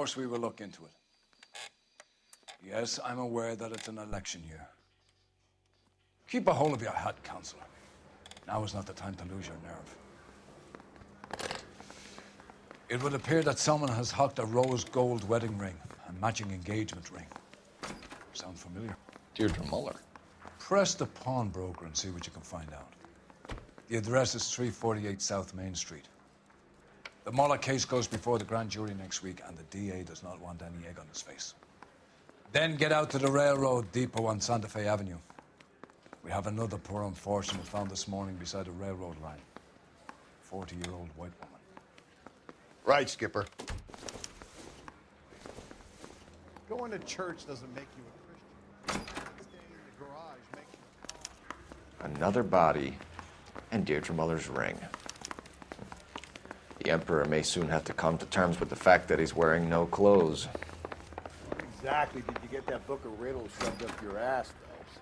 course we will look into it. Yes, I'm aware that it's an election year. Keep a hold of your hat, Counselor. Now is not the time to lose your nerve. It would appear that someone has hocked a rose gold wedding ring and matching engagement ring. Sound familiar? Deirdre Muller. Press the pawnbroker and see what you can find out. The address is 348 South Main Street. The Muller case goes before the grand jury next week, and the DA does not want any egg on his face. Then get out to the railroad depot on Santa Fe Avenue. We have another poor unfortunate found this morning beside a railroad line. 40-year-old white woman. Right, Skipper. Going to church doesn't make you a Christian. Staying in the garage makes you Another body and Deirdre Muller's ring. The Emperor may soon have to come to terms with the fact that he's wearing no clothes. What exactly did you get that book of riddles shoved up your ass, Phelps?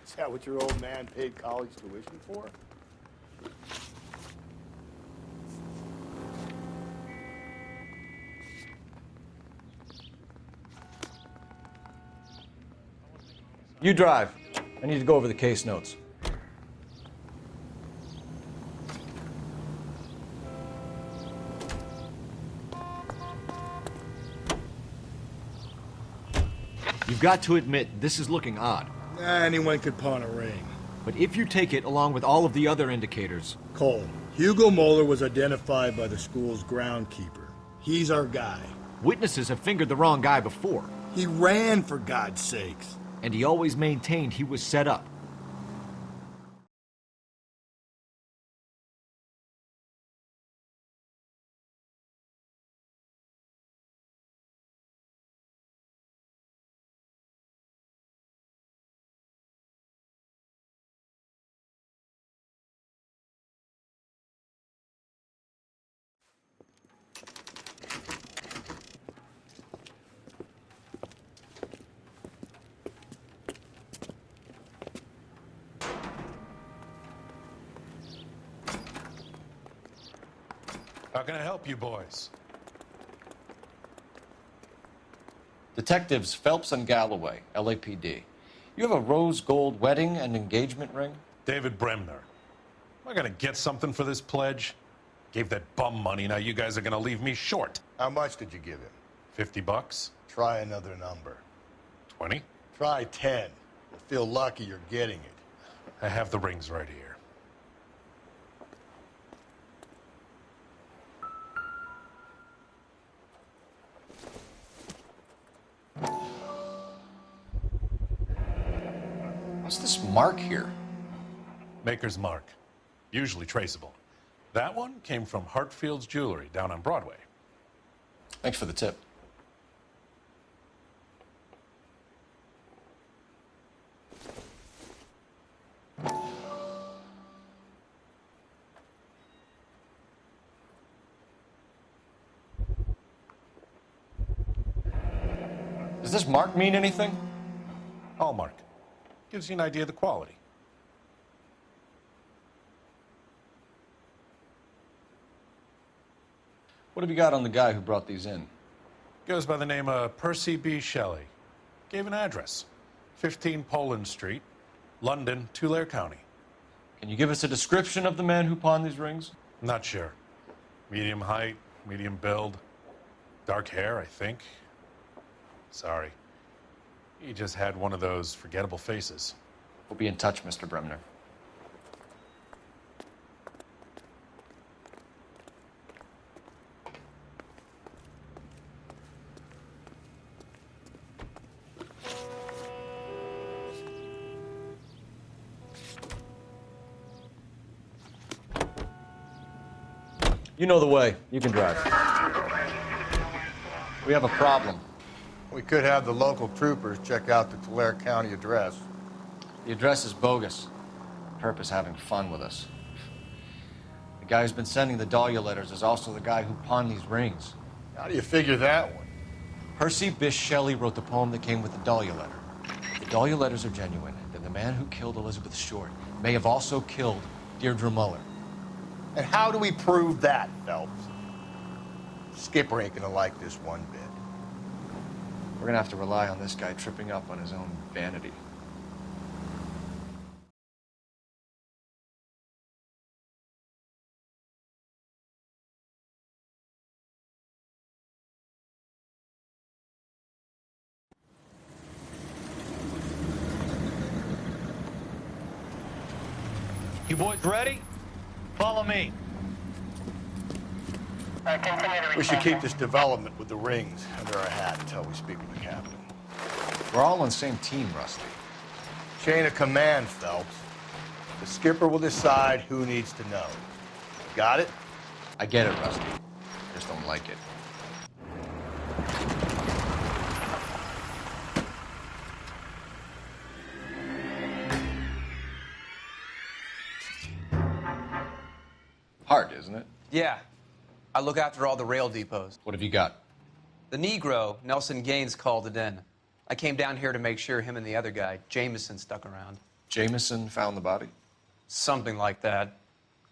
Is that what your old man paid college tuition for? You drive. I need to go over the case notes. You've got to admit, this is looking odd. Anyone could pawn a ring. But if you take it along with all of the other indicators... Cole, Hugo Moeller was identified by the school's groundkeeper. He's our guy. Witnesses have fingered the wrong guy before. He ran, for God's sakes. And he always maintained he was set up. How can I help you boys? Detectives Phelps and Galloway, LAPD. You have a rose gold wedding and engagement ring? David Bremner. Am I gonna get something for this pledge? Gave that bum money, now you guys are gonna leave me short. How much did you give him? 50 bucks? Try another number. 20? Try 10. You'll feel lucky you're getting it. I have the rings right here. What's this mark here? Maker's mark. Usually traceable. That one came from Hartfield's Jewelry down on Broadway. Thanks for the tip. Does this mark mean anything? Hallmark. Gives you an idea of the quality. What have you got on the guy who brought these in? Goes by the name of Percy B. Shelley. Gave an address. 15 Poland Street, London, Tulare County. Can you give us a description of the man who pawned these rings? Not sure. Medium height, medium build. Dark hair, I think. Sorry. He just had one of those forgettable faces. We'll be in touch, Mr. Bremner. You know the way. You can drive. We have a problem. We could have the local troopers check out the Tulare County address. The address is bogus. Perp is having fun with us. The guy who's been sending the Dahlia letters is also the guy who pawned these rings. How do you figure that one? Percy Bysshe Shelley wrote the poem that came with the Dahlia letter. If the Dahlia letters are genuine, then the man who killed Elizabeth Short may have also killed Deirdre Muller. And how do we prove that, Phelps? Skipper ain't gonna like this one bit. We're gonna have to rely on this guy tripping up on his own vanity. You boys ready? Follow me. We should keep this development with the rings under our hat until we speak with the captain. We're all on the same team, Rusty. Chain of command, Phelps. The skipper will decide who needs to know. Got it? I get it, Rusty. Just don't like it. Hard, isn't it? Yeah. I look after all the rail depots. What have you got? The Negro, Nelson Gaines, called it in. I came down here to make sure him and the other guy, Jameson, stuck around. Jameson found the body? Something like that.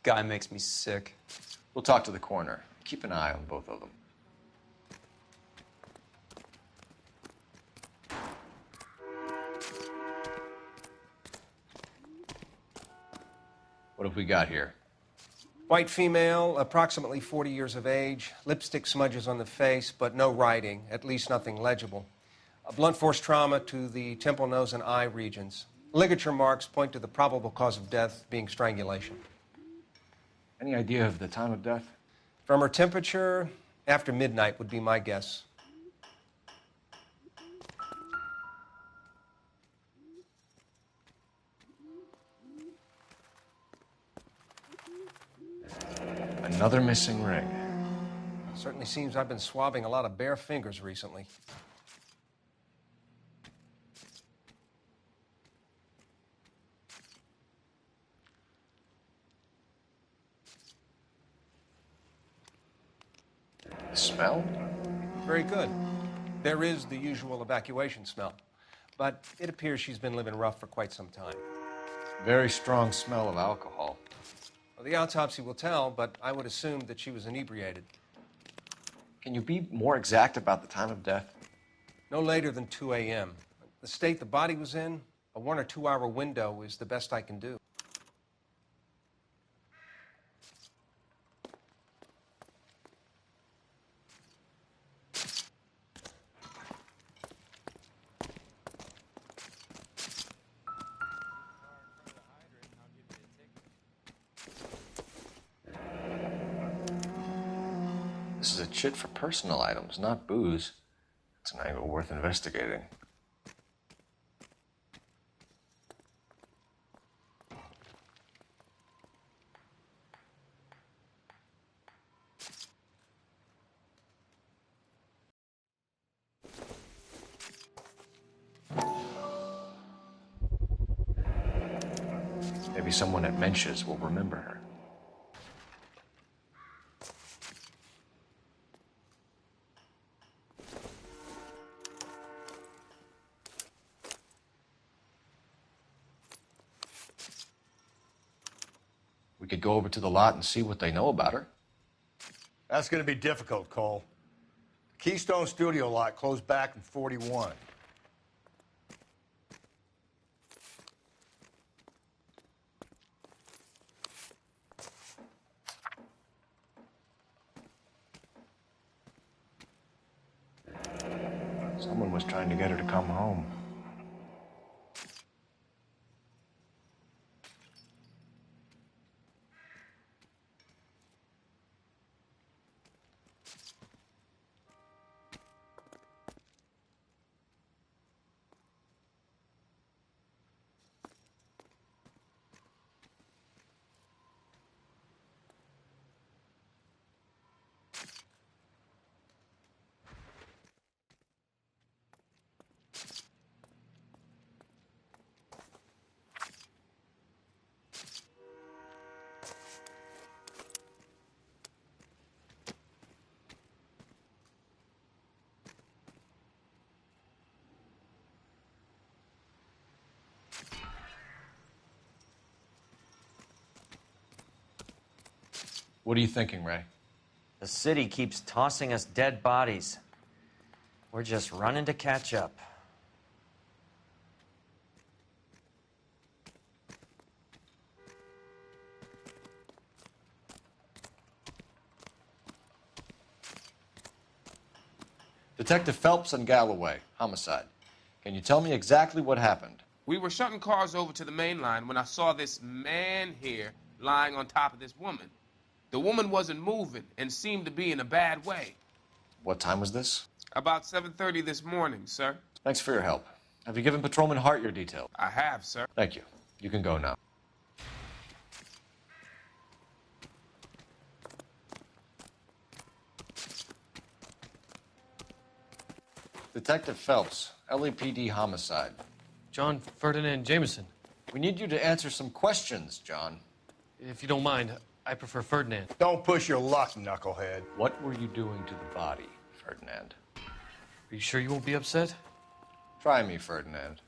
Guy makes me sick. We'll talk to the coroner. Keep an eye on both of them. What have we got here? White female, approximately 40 years of age, lipstick smudges on the face, but no writing, at least nothing legible. A blunt force trauma to the temple, nose, and eye regions. Ligature marks point to the probable cause of death being strangulation. Any idea of the time of death? From her temperature, after midnight would be my guess. Another missing ring. Certainly seems I've been swabbing a lot of bare fingers recently. The smell? Very good. There is the usual evacuation smell, but it appears she's been living rough for quite some time. Very strong smell of alcohol. Well, the autopsy will tell, but I would assume that she was inebriated. Can you be more exact about the time of death? No later than 2 a.m. The state the body was in, a 1 or 2 hour window is the best I can do. This is a chit for personal items, not booze. It's an angle worth investigating. Maybe someone at Mensch's will remember her. We could go over to the lot and see what they know about her. That's going to be difficult, Cole. The Keystone Studio lot closed back in '41. Someone was trying to get her to come home. What are you thinking, Ray? The city keeps tossing us dead bodies. We're just running to catch up. Detective Phelps and Galloway, homicide. Can you tell me exactly what happened? We were shutting cars over to the main line when I saw this man here lying on top of this woman. The woman wasn't moving and seemed to be in a bad way. What time was this? About 7:30 this morning, sir. Thanks for your help. Have you given Patrolman Hart your details? I have, sir. Thank you. You can go now. Detective Phelps, LAPD homicide. John Ferdinand Jameson. We need you to answer some questions, John. If you don't mind, I prefer Ferdinand. Don't push your luck, knucklehead. What were you doing to the body, Ferdinand? Are you sure you won't be upset? Try me, Ferdinand.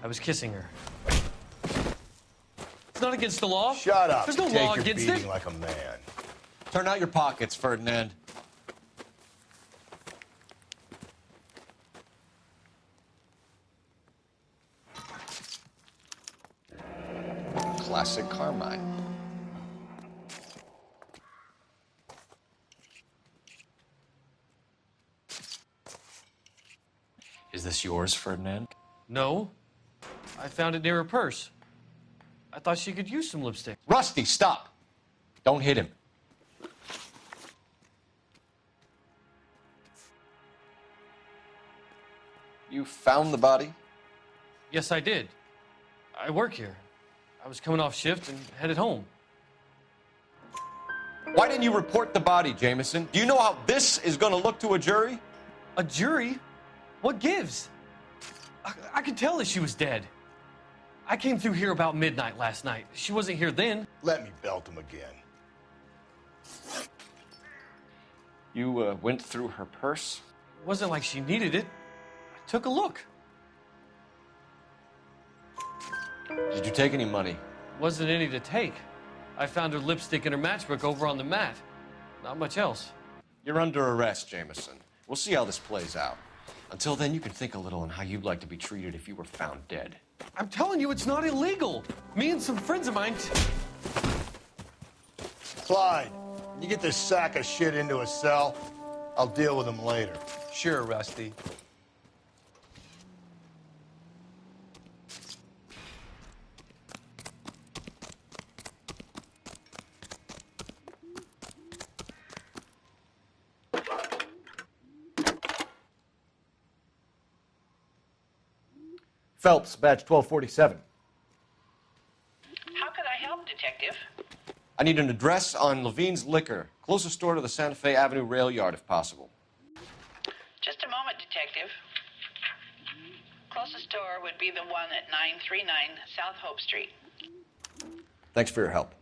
I was kissing her. It's not against the law. Shut up. There's no Take law your against beating it. like a man. Turn out your pockets, Ferdinand. Classic Carmine. Is this yours, Ferdinand? No. I found it near her purse. I thought she could use some lipstick. Rusty, stop! Don't hit him. You found the body? Yes, I did. I work here. I was coming off shift and headed home. Why didn't you report the body, Jameson? Do you know how this is going to look to a jury? A jury? What gives? I could tell that she was dead. I came through here about midnight last night. She wasn't here then. Let me belt him again. You went through her purse? It wasn't like she needed it. I took a look. Did you take any money? Wasn't any to take. I found her lipstick and her matchbook over on the mat. Not much else. You're under arrest, Jameson. We'll see how this plays out. Until then, you can think a little on how you'd like to be treated if you were found dead. I'm telling you, it's not illegal. Me and some friends of mine... Clyde, you get this sack of shit into a cell. I'll deal with him later. Sure, Rusty. Phelps, badge 1247. How could I help, Detective? I need an address on Levine's Liquor, closest store to the Santa Fe Avenue rail yard, if possible. Just a moment, Detective. Closest store would be the one at 939 South Hope Street. Thanks for your help.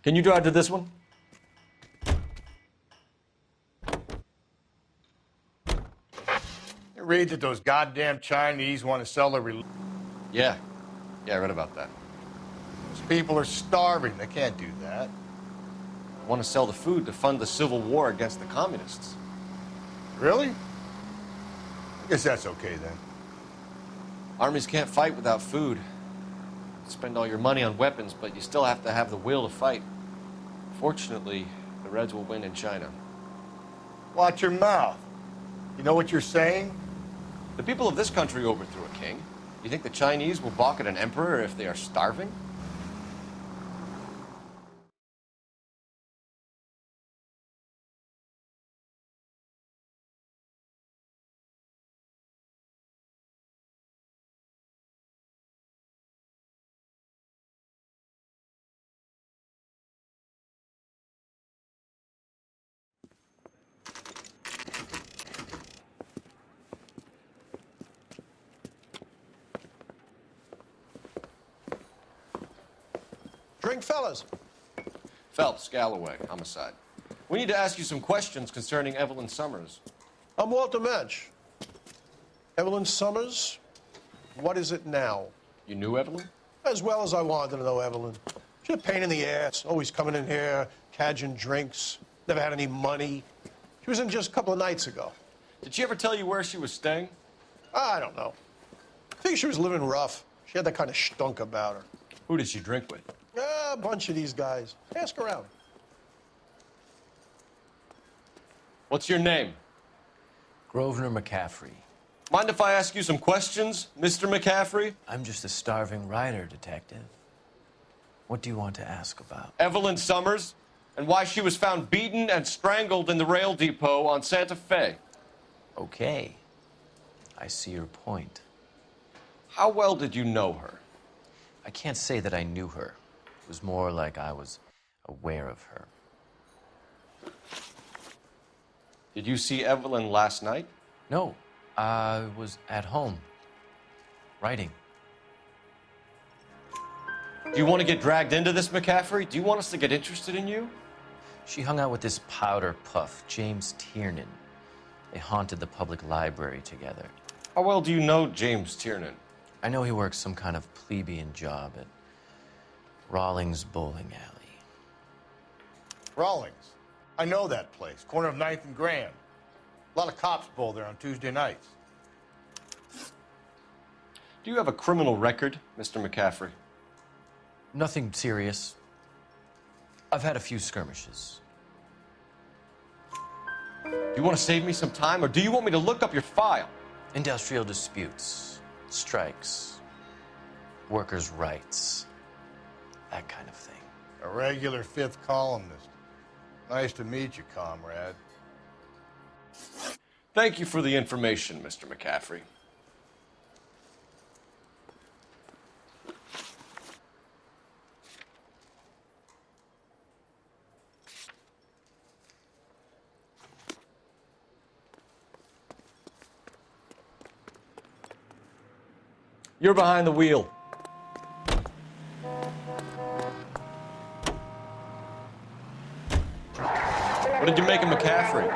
Can you drive to this one? You read that those goddamn Chinese want to sell their religion. Yeah, I read about that. Those people are starving. They can't do that. I want to sell the food to fund the civil war against the communists. Really? I guess that's okay then. Armies can't fight without food. Spend all your money on weapons, but you still have to have the will to fight. Fortunately, the Reds will win in China. Watch your mouth. You know what you're saying? The people of this country overthrew a king. You think the Chinese will balk at an emperor if they are starving? drink, fellas? Phelps, Galloway, homicide. We need to ask you some questions concerning Evelyn Summers. I'm Walter Mensch. Evelyn Summers, what is it now? You knew Evelyn? As well as I wanted to know Evelyn. She's a pain in the ass, always coming in here, cadging drinks, never had any money. She was in just a couple of nights ago. Did she ever tell you where she was staying? I don't know. I think she was living rough. She had that kind of stunk about her. Who did she drink with? A bunch of these guys. Ask around. What's your name? Grosvenor McCaffrey. Mind if I ask you some questions, Mr. McCaffrey? I'm just a starving writer, Detective. What do you want to ask about? Evelyn Summers, and why she was found beaten and strangled in the rail depot on Santa Fe. Okay. I see your point. How well did you know her? I can't say that I knew her. It was more like I was aware of her. Did you see Evelyn last night? No, I was at home, writing. Do you want to get dragged into this, McCaffrey? Do you want us to get interested in you? She hung out with this powder puff, James Tiernan. They haunted the public library together. How well do you know James Tiernan? I know he works some kind of plebeian job at Rawlings Bowling Alley. Rawlings. I know that place. Corner of 9th and Grand. A lot of cops bowl there on Tuesday nights. Do you have a criminal record, Mr. McCaffrey? Nothing serious. I've had a few skirmishes. Do you want to save me some time, or do you want me to look up your file? Industrial disputes, strikes, workers' rights, that kind of thing. A regular fifth columnist. Nice to meet you, comrade. Thank you for the information, Mr. McCaffrey. You're behind the wheel. What did you make of McCaffrey?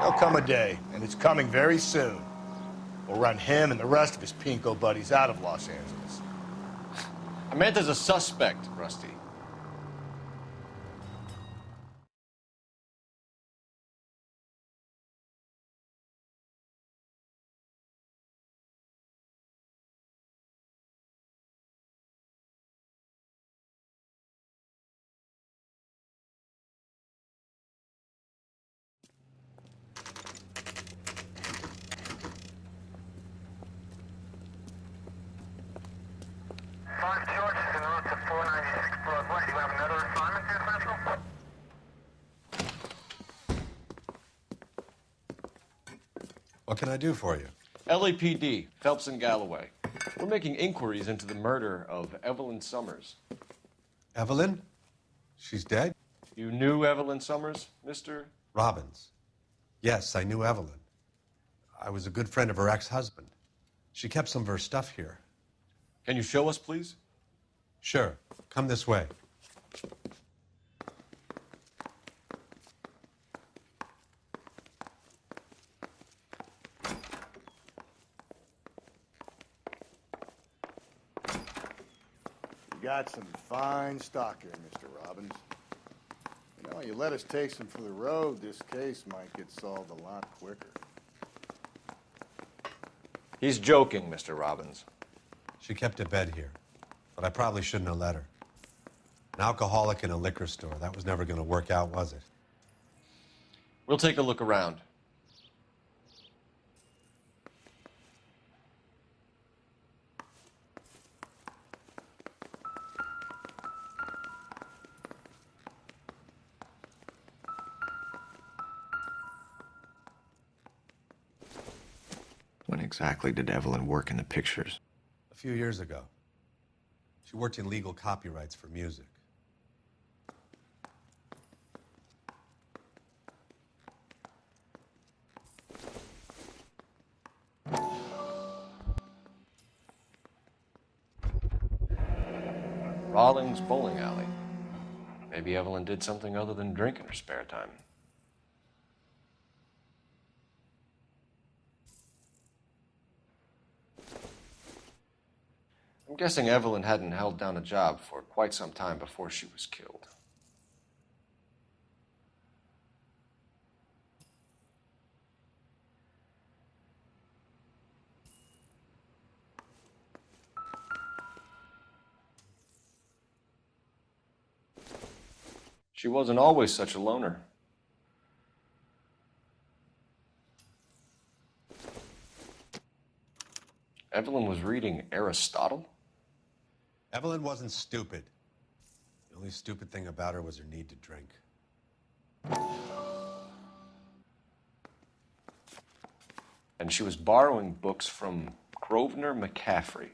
There'll come a day, and it's coming very soon. We'll run him and the rest of his pinko buddies out of Los Angeles. I meant as a suspect, Rusty. What can I do for you? LAPD, Phelps and Galloway. We're making inquiries into the murder of Evelyn Summers. Evelyn? She's dead? You knew Evelyn Summers, Mr. Robbins. Yes, I knew Evelyn. I was a good friend of her ex-husband. She kept some of her stuff here. Can you show us, please? Sure. Come this way. You got some fine stock here, Mr. Robbins. You know, you let us take some for the road, this case might get solved a lot quicker. He's joking, Mr. Robbins. She kept a bed here, but I probably shouldn't have let her. An alcoholic in a liquor store. That was never going to work out, was it? We'll take a look around. When exactly did Evelyn work in the pictures? A few years ago. She worked in legal copyrights for music. Rawlings Bowling Alley. Maybe Evelyn did something other than drink in her spare time. I'm guessing Evelyn hadn't held down a job for quite some time before she was killed. She wasn't always such a loner. Evelyn was reading Aristotle? Evelyn wasn't stupid. The only stupid thing about her was her need to drink. And she was borrowing books from Grosvenor McCaffrey.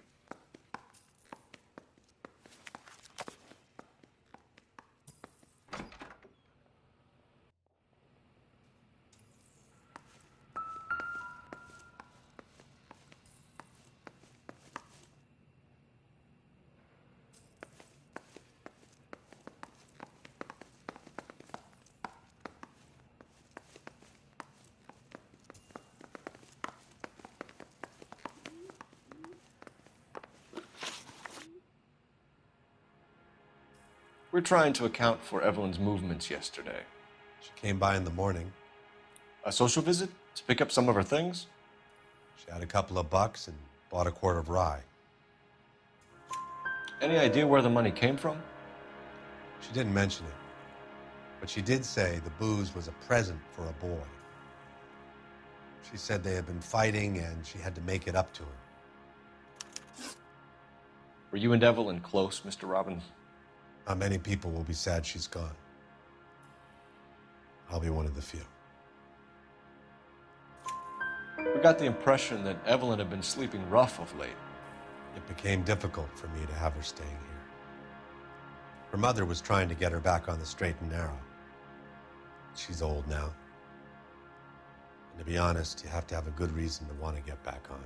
We're trying to account for Evelyn's movements yesterday. She came by in the morning. A social visit? To pick up some of her things? She had a couple of bucks and bought a quart of rye. Any idea where the money came from? She didn't mention it, but she did say the booze was a present for a boy. She said they had been fighting and she had to make it up to him. Were you and Evelyn close, Mr. Robbins? Not many people will be sad she's gone. I'll be one of the few. We got the impression that Evelyn had been sleeping rough of late. It became difficult for me to have her staying here. Her mother was trying to get her back on the straight and narrow. She's old now. And to be honest, you have to have a good reason to want to get back on.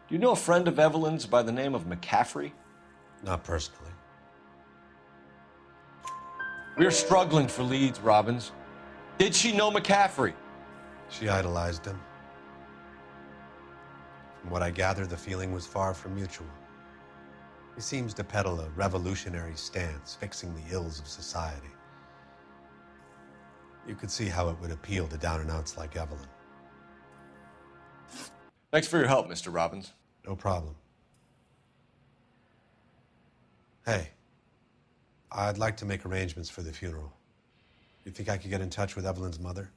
Do you know a friend of Evelyn's by the name of McCaffrey? Not personally. We're struggling for leads, Robbins. Did she know McCaffrey? She idolized him. From what I gather, the feeling was far from mutual. He seems to peddle a revolutionary stance, fixing the ills of society. You could see how it would appeal to down-and-outs like Evelyn. Thanks for your help, Mr. Robbins. No problem. Hey, I'd like to make arrangements for the funeral. You think I could get in touch with Evelyn's mother?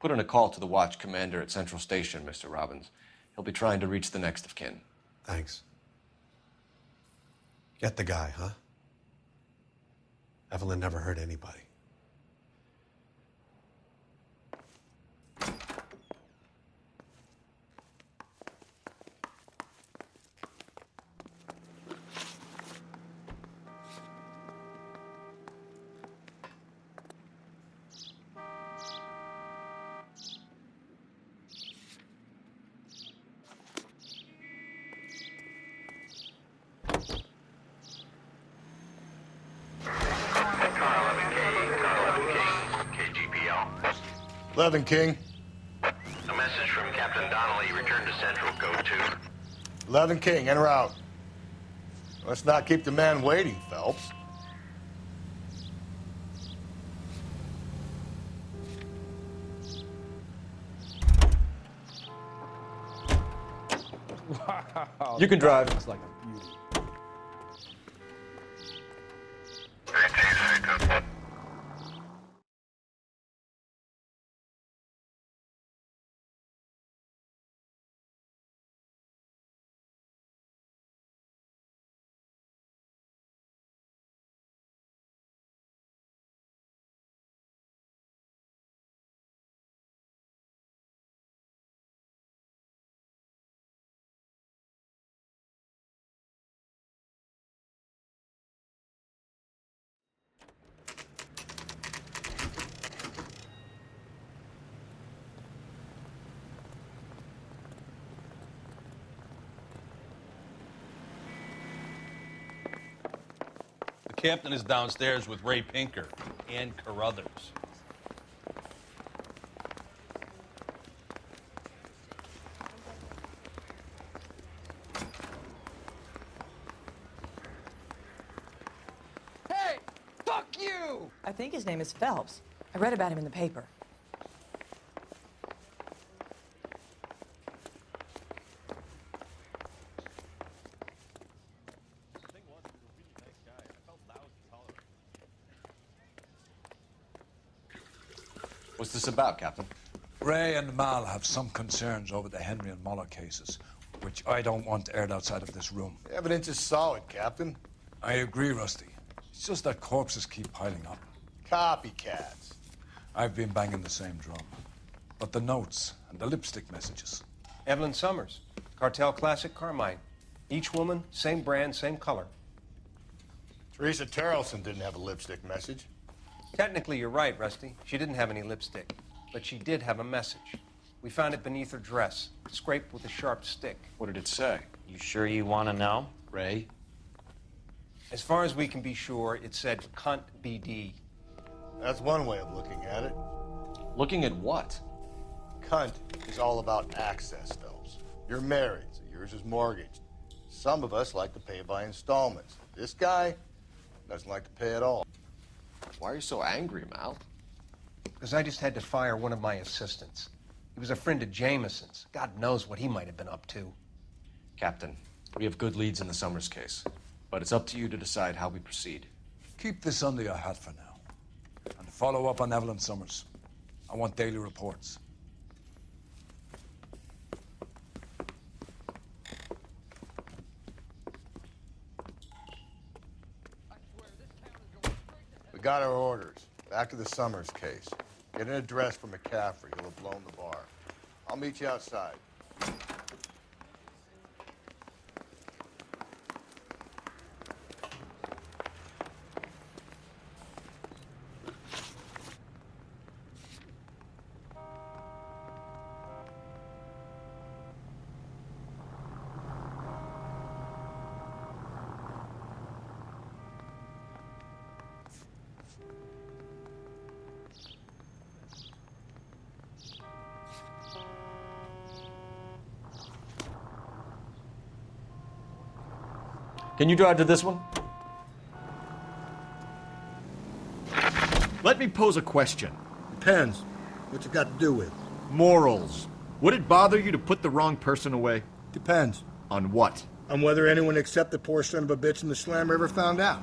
Put in a call to the watch commander at Central Station, Mr. Robbins. He'll be trying to reach the next of kin. Thanks. Get the guy, huh? Evelyn never hurt anybody. Levin King. A message from Captain Donnelly. Return to Central. Code 2. Levin King, en route. Let's not keep the man waiting, Phelps. Wow. You can drive. Looks like a beauty. Captain is downstairs with Ray Pinker and Carruthers. Hey, fuck you! I think his name is Phelps. I read about him in the paper. What's this about, Captain? Ray and Mal have some concerns over the Henry and Muller cases, which I don't want aired outside of this room. The evidence is solid, Captain. I agree, Rusty. It's just that corpses keep piling up. Copycats. I've been banging the same drum. But the notes and the lipstick messages. Evelyn Summers, Cartel Classic Carmine. Each woman, same brand, same color. Teresa Terrelson didn't have a lipstick message. Technically, you're right, Rusty. She didn't have any lipstick, but she did have a message. We found it beneath her dress, scraped with a sharp stick. What did it say? You sure you want to know? Ray? As far as we can be sure, it said cunt BD. That's one way of looking at it. Looking at what? Cunt is all about access, Phelps. You're married, so yours is mortgaged. Some of us like to pay by installments. This guy doesn't like to pay at all. Why are you so angry, Mal? Because I just had to fire one of my assistants. He was a friend of Jameson's. God knows what he might have been up to. Captain, we have good leads in the Summers case, but it's up to you to decide how we proceed. Keep this under your hat for now. And follow up on Evelyn Summers. I want daily reports. We got our orders. Back to the Summers case. Get an address for McCaffrey. He'll have blown the bar. I'll meet you outside. Can you drive to this one? Let me pose a question. Depends. What's it got to do with? Morals. Would it bother you to put the wrong person away? Depends. On what? On whether anyone except the poor son of a bitch in the Slam River found out.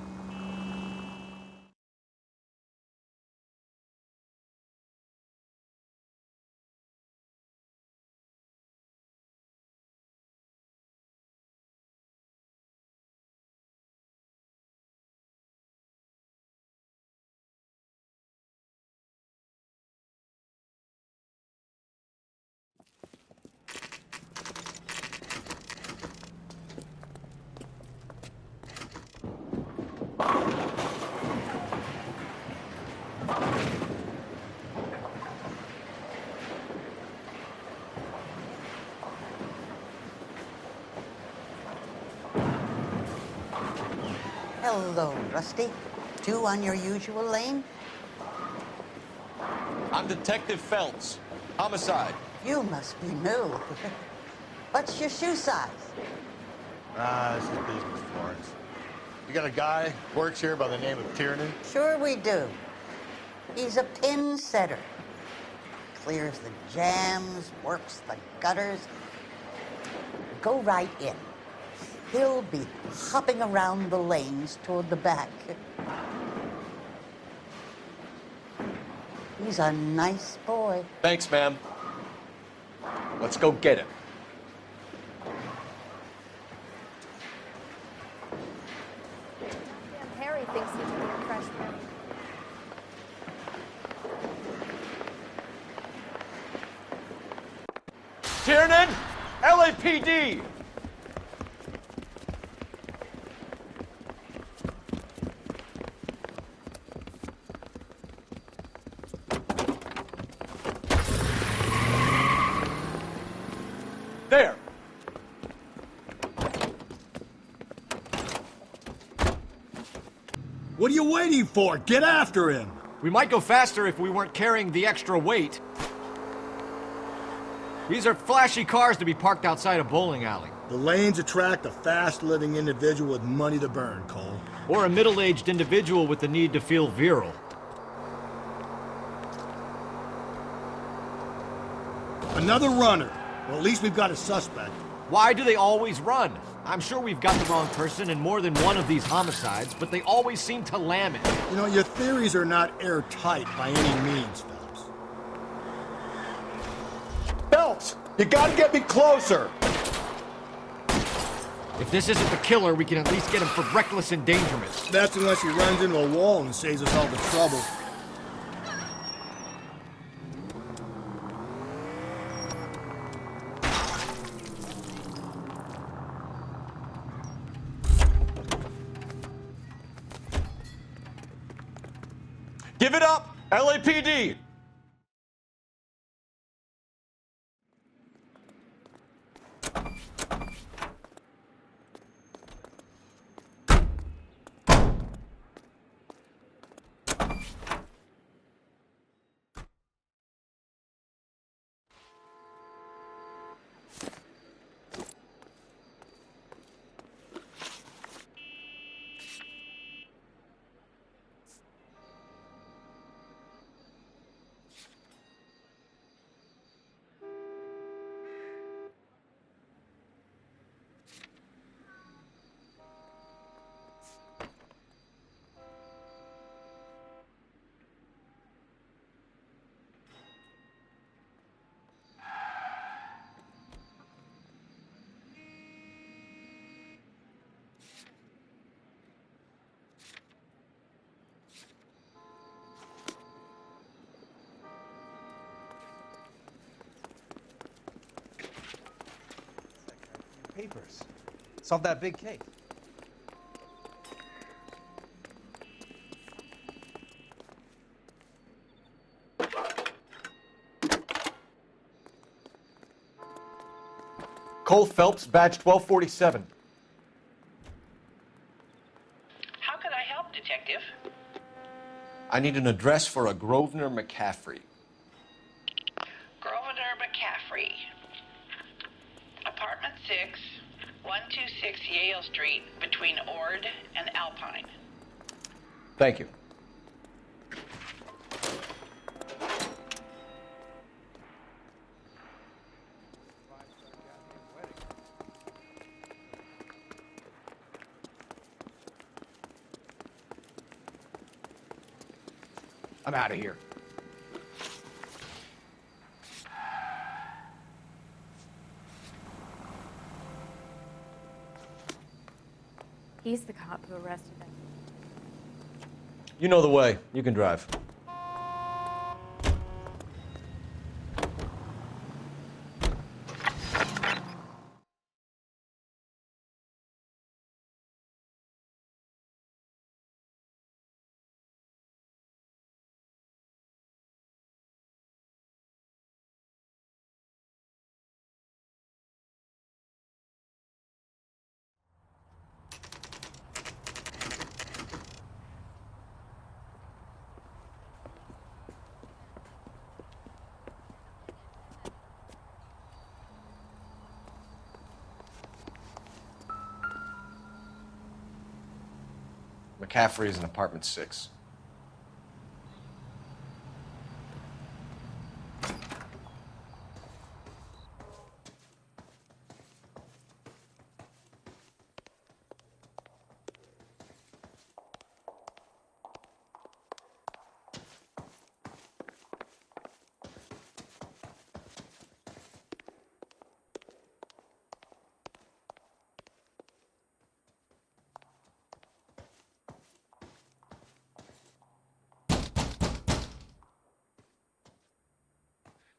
Hello, Rusty. Two on your usual lane? I'm Detective Phelps. Homicide. You must be new. What's your shoe size? This is business, Florence. You got a guy who works here by the name of Tiernan? Sure we do. He's a pin setter. Clears the jams, works the gutters. Go right in. He'll be hopping around the lanes toward the back. He's a nice boy. Thanks, ma'am. Let's go get him. Harry thinks he's a weird freshman. Tiernan! LAPD! There! What are you waiting for? Get after him! We might go faster if we weren't carrying the extra weight. These are flashy cars to be parked outside a bowling alley. The lanes attract a fast-living individual with money to burn, Cole. Or a middle-aged individual with the need to feel virile. Another runner. Well, at least we've got a suspect. Why do they always run? I'm sure we've got the wrong person in more than one of these homicides, but they always seem to lam it. You know, your theories are not airtight by any means, Phelps. Phelps, you gotta get me closer. If this isn't the killer, we can at least get him for reckless endangerment. That's unless he runs into a wall and saves us all the trouble. Give it up, LAPD! Papers. Solve that big case. Cole Phelps, badge 1247. How could I help, Detective? I need an address for a Grosvenor McCaffrey. Grosvenor McCaffrey. Apartment 6, 126 Yale Street, between Ord and Alpine. Thank you. I'm out of here. He's the cop who arrested them. You know the way. You can drive. McCaffrey is in apartment 6.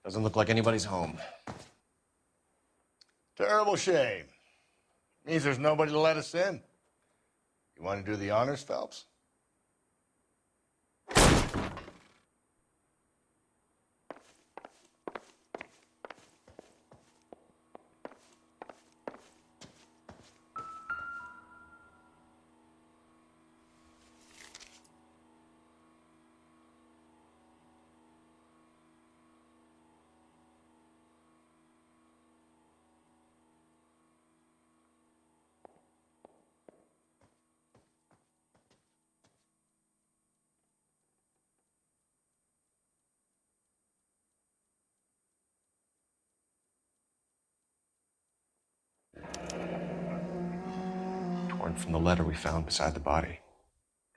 Doesn't look like anybody's home. Terrible shame. Means there's nobody to let us in. You want to do the honors, Phelps? different from the letter we found beside the body.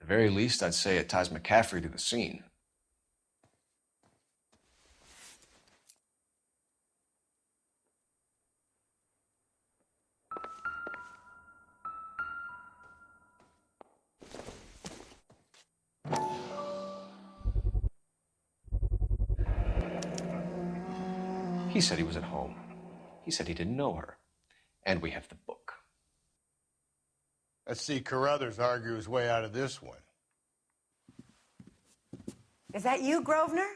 At the very least, I'd say it ties McCaffrey to the scene. He said he was at home. He said he didn't know her. And we have the book. Let's see Carruthers argue his way out of this one. Is that you, Grosvenor?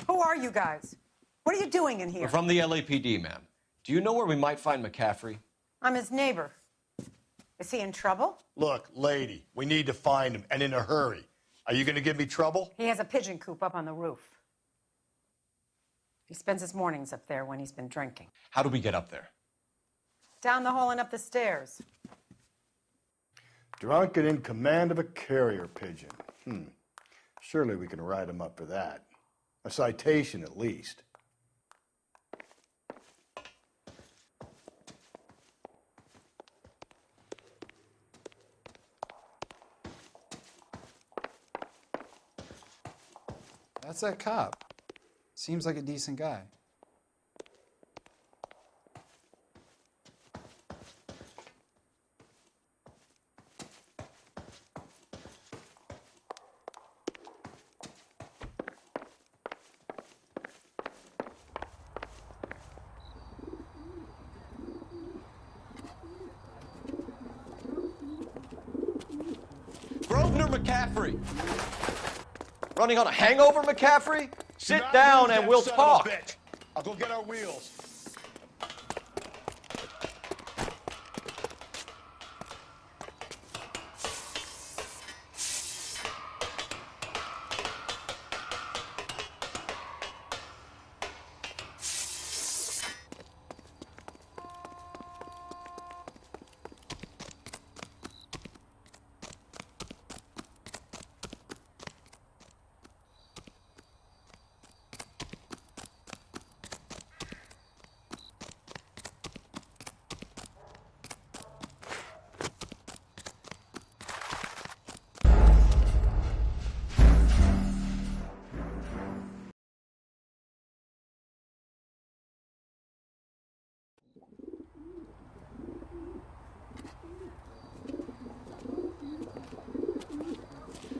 Who are you guys? What are you doing in here? We're from the LAPD, ma'am. Do you know where we might find McCaffrey? I'm his neighbor. Is he in trouble? Look, lady, we need to find him, and in a hurry. Are you going to give me trouble? He has a pigeon coop up on the roof. He spends his mornings up there when he's been drinking. How do we get up there? Down the hall and up the stairs. Drunk and in command of a carrier pigeon. Surely we can write him up for that. A citation, at least. That's that cop. Seems like a decent guy. Grosvenor McCaffrey! Running on a hangover, McCaffrey? Sit down and we'll talk. I'll go get our wheels.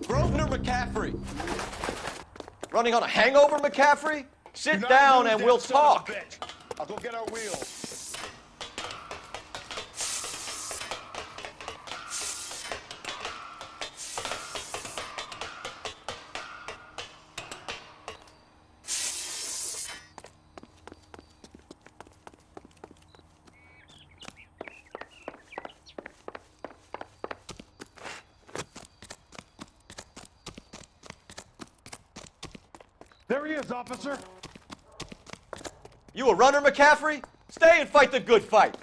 Grosvenor McCaffrey! Running on a hangover, McCaffrey? Sit down and we'll talk. I'll go get our wheels. There he is, officer. You a runner, McCaffrey? Stay and fight the good fight.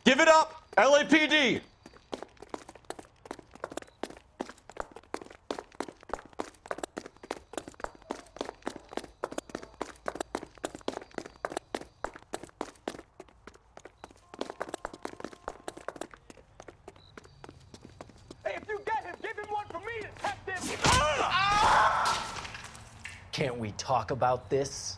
Give it up, LAPD! Can't we talk about this?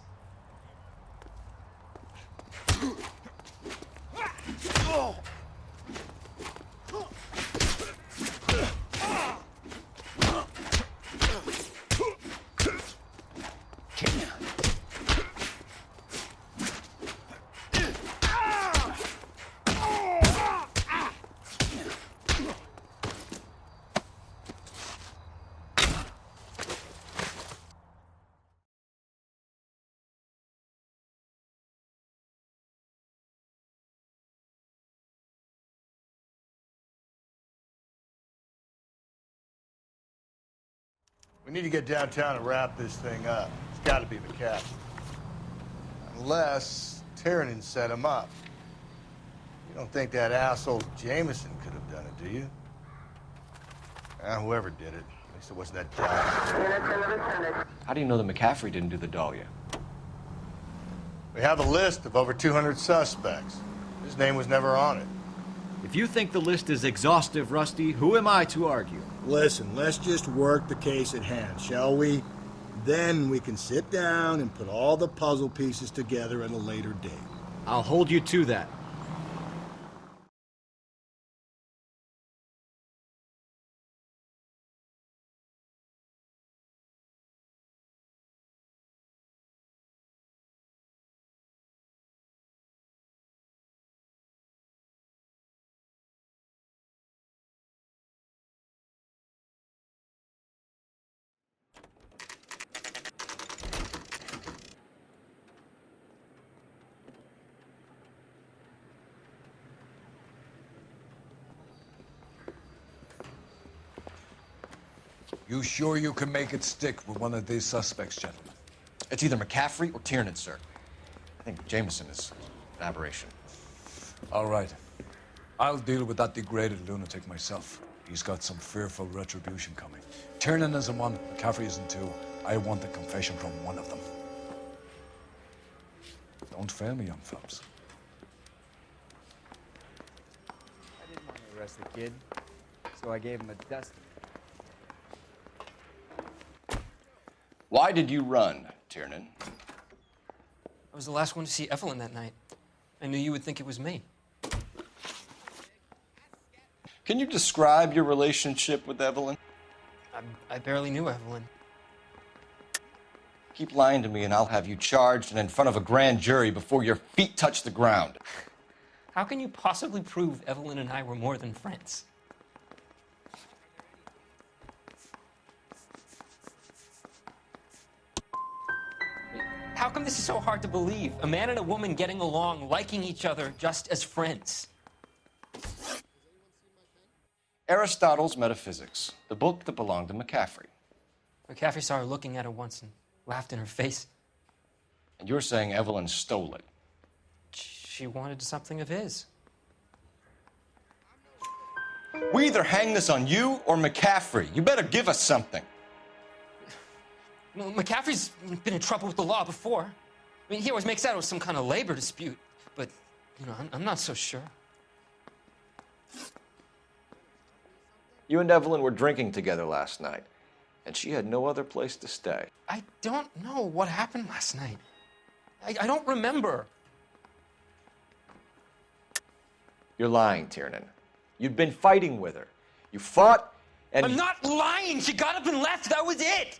We need to get downtown and wrap this thing up. It's got to be McCaffrey. Unless Tiernan set him up. You don't think that asshole Jameson could have done it, do you? Whoever did it. At least it wasn't that guy. How do you know that McCaffrey didn't do the Dahlia? We have a list of over 200 suspects. His name was never on it. If you think the list is exhaustive, Rusty, who am I to argue? Listen, let's just work the case at hand, shall we? Then we can sit down and put all the puzzle pieces together at a later date. I'll hold you to that. You sure you can make it stick with one of these suspects, gentlemen? It's either McCaffrey or Tiernan, sir. I think Jameson is an aberration. All right. I'll deal with that degraded lunatic myself. He's got some fearful retribution coming. Tiernan isn't one, McCaffrey isn't two. I want a confession from one of them. Don't fail me, young fellows. I didn't want to arrest the kid, so I gave him a dusting. Why did you run, Tiernan? I was the last one to see Evelyn that night. I knew you would think it was me. Can you describe your relationship with Evelyn? I barely knew Evelyn. Keep lying to me and I'll have you charged and in front of a grand jury before your feet touch the ground. How can you possibly prove Evelyn and I were more than friends? How come this is so hard to believe? A man and a woman getting along, liking each other just as friends. Aristotle's Metaphysics, the book that belonged to McCaffrey. McCaffrey saw her looking at her once and laughed in her face. And you're saying Evelyn stole it? She wanted something of his. We either hang this on you or McCaffrey. You better give us something. Well, McCaffrey's been in trouble with the law before. I mean, he always makes out it was some kind of labor dispute, but, you know, I'm not so sure. You and Evelyn were drinking together last night, and she had no other place to stay. I don't know what happened last night. I don't remember. You're lying, Tiernan. You'd been fighting with her. You fought, and... I'm not lying! She got up and left, that was it!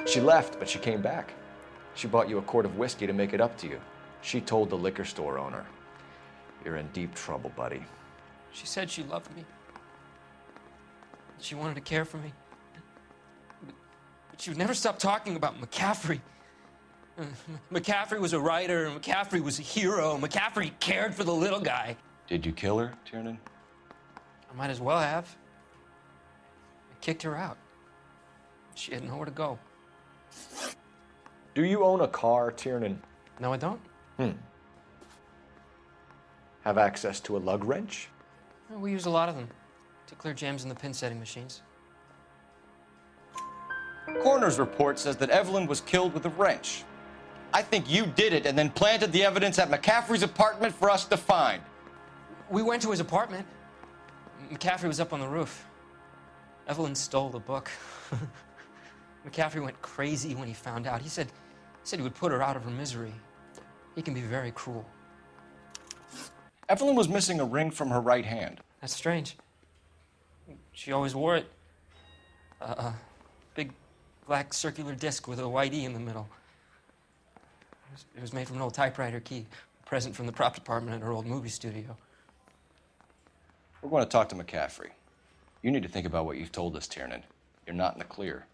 She left, but she came back. She bought you a quart of whiskey to make it up to you. She told the liquor store owner. You're in deep trouble, buddy. She said she loved me. She wanted to care for me. But she would never stop talking about McCaffrey. McCaffrey was a writer, McCaffrey was a hero, McCaffrey cared for the little guy. Did you kill her, Tiernan? I might as well have. I kicked her out. She had nowhere to go. Do you own a car, Tiernan? No, I don't. Have access to a lug wrench? Well, we use a lot of them to clear jams in the pin setting machines. Coroner's report says that Evelyn was killed with a wrench. I think you did it and then planted the evidence at McCaffrey's apartment for us to find. We went to his apartment. McCaffrey was up on the roof. Evelyn stole the book. McCaffrey went crazy when he found out. He said he would put her out of her misery. He can be very cruel. Evelyn was missing a ring from her right hand. That's strange. She always wore it. A big black circular disc with a white E in the middle. It was made from an old typewriter key, a present from the prop department at her old movie studio. We're going to talk to McCaffrey. You need to think about what you've told us, Tiernan. You're not in the clear.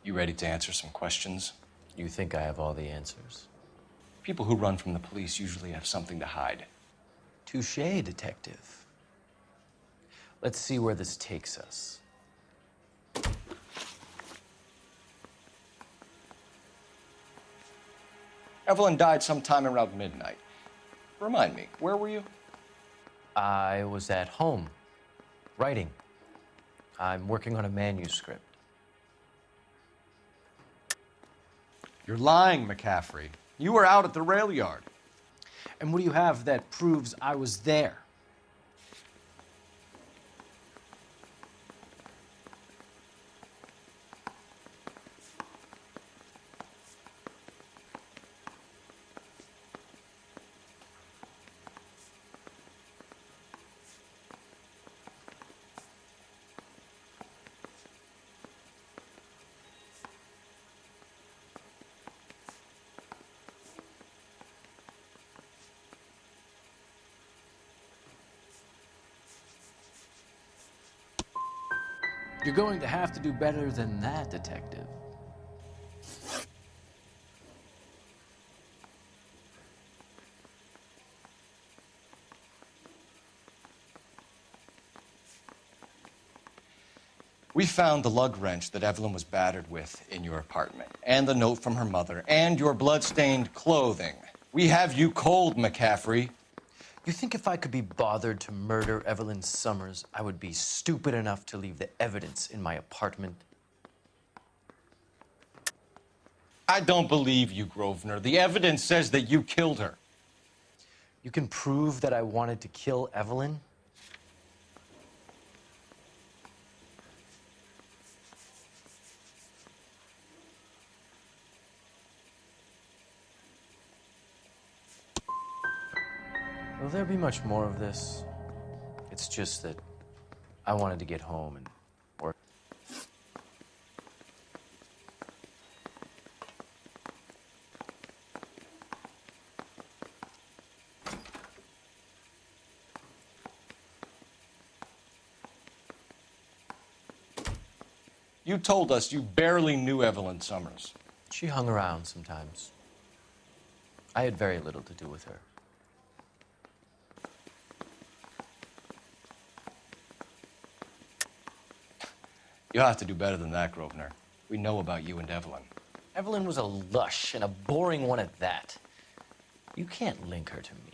You ready to answer some questions? You think I have all the answers? People who run from the police usually have something to hide. Touché, detective. Let's see where this takes us. Evelyn died sometime around midnight. Remind me, where were you? I was at home, writing. I'm working on a manuscript. You're lying, McCaffrey. You were out at the rail yard. And what do you have that proves I was there? You're going to have to do better than that, detective. We found the lug wrench that Evelyn was battered with in your apartment, and the note from her mother, and your blood-stained clothing. We have you cold, McCaffrey. You think if I could be bothered to murder Evelyn Summers, I would be stupid enough to leave the evidence in my apartment? I don't believe you, Grosvenor. The evidence says that you killed her. You can prove that I wanted to kill Evelyn? Will there be much more of this? It's just that I wanted to get home and work. You told us you barely knew Evelyn Summers. She hung around sometimes. I had very little to do with her. You'll have to do better than that, Grosvenor. We know about you and Evelyn. Evelyn was a lush, and a boring one at that. You can't link her to me.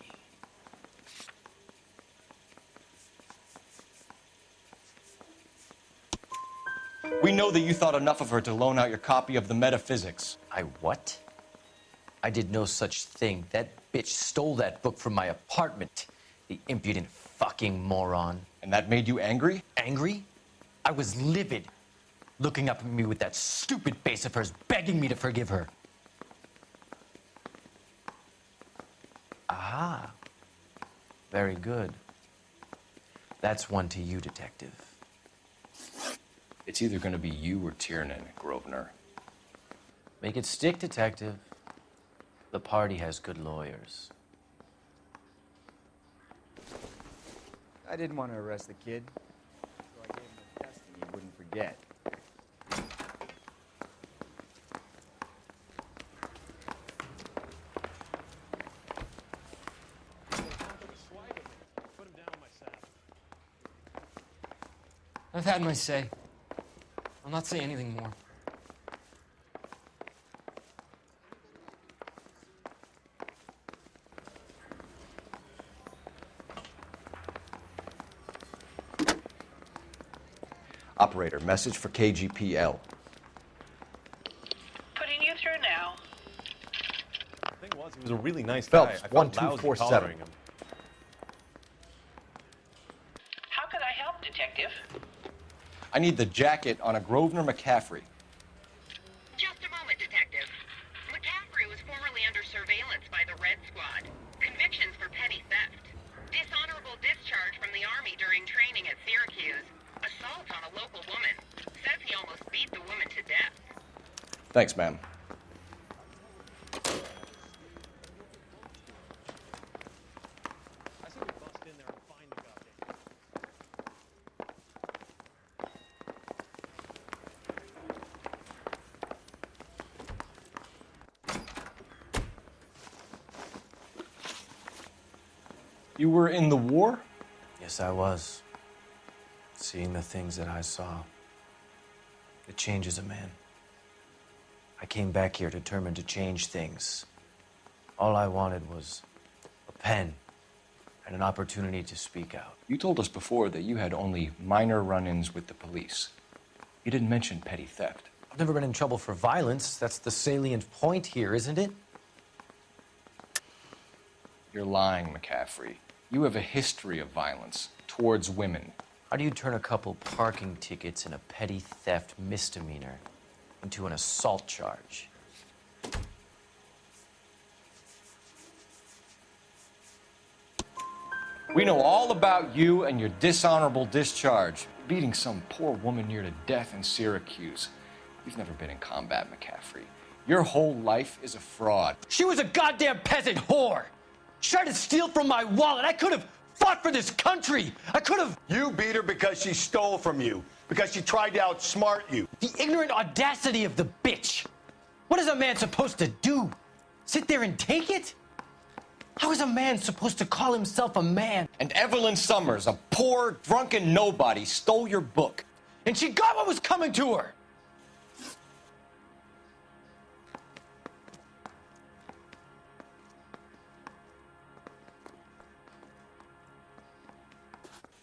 We know that you thought enough of her to loan out your copy of the Metaphysics. I what? I did no such thing. That bitch stole that book from my apartment. The impudent fucking moron. And that made you angry? Angry? I was livid, looking up at me with that stupid face of hers, begging me to forgive her. Aha. Very good. That's one to you, detective. It's either going to be you or Tiernan, Grosvenor. Make it stick, detective. The party has good lawyers. I didn't want to arrest the kid, so I gave him a testing he wouldn't forget. I've had my say. I'll not say anything more. Operator, message for KGPL. Putting you through now. The thing was, he was a really nice Phelps, guy. I felt lousy 1247. collaring him. How could I help, Detective? I need the jacket on a Grosvenor McCaffrey. Just a moment, Detective. McCaffrey was formerly under surveillance by the Red Squad. Convictions for petty theft. Dishonorable discharge from the Army during training at Syracuse. Assault on a local woman. Says he almost beat the woman to death. Thanks, ma'am. You were in the war? Yes, I was. Seeing the things that I saw, it changes a man. I came back here determined to change things. All I wanted was a pen and an opportunity to speak out. You told us before that you had only minor run-ins with the police. You didn't mention petty theft. I've never been in trouble for violence. That's the salient point here, isn't it? You're lying, McCaffrey. You have a history of violence towards women. How do you turn a couple parking tickets and a petty theft misdemeanor into an assault charge? We know all about you and your dishonorable discharge, beating some poor woman near to death in Syracuse. You've never been in combat, McCaffrey. Your whole life is a fraud. She was a goddamn peasant whore! She tried to steal from my wallet. I could have fought for this country. I could have... You beat her because she stole from you, because she tried to outsmart you. The ignorant audacity of the bitch. What is a man supposed to do? Sit there and take it? How is a man supposed to call himself a man? And Evelyn Summers, a poor, drunken nobody, stole your book. And she got what was coming to her.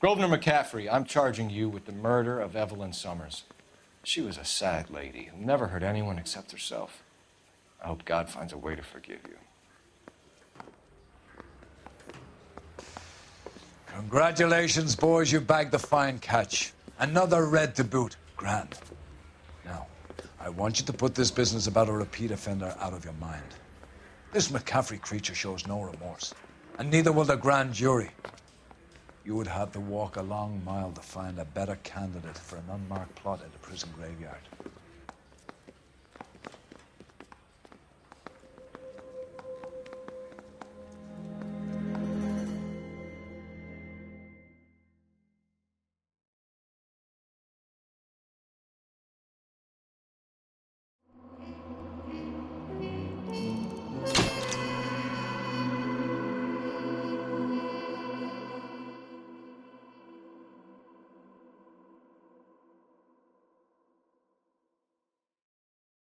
Grosvenor McCaffrey, I'm charging you with the murder of Evelyn Summers. She was a sad lady who never hurt anyone except herself. I hope God finds a way to forgive you. Congratulations, boys. You bagged the fine catch. Another red to boot. Grand. Now, I want you to put this business about a repeat offender out of your mind. This McCaffrey creature shows no remorse, and neither will the grand jury. You would have to walk a long mile to find a better candidate for an unmarked plot at the prison graveyard.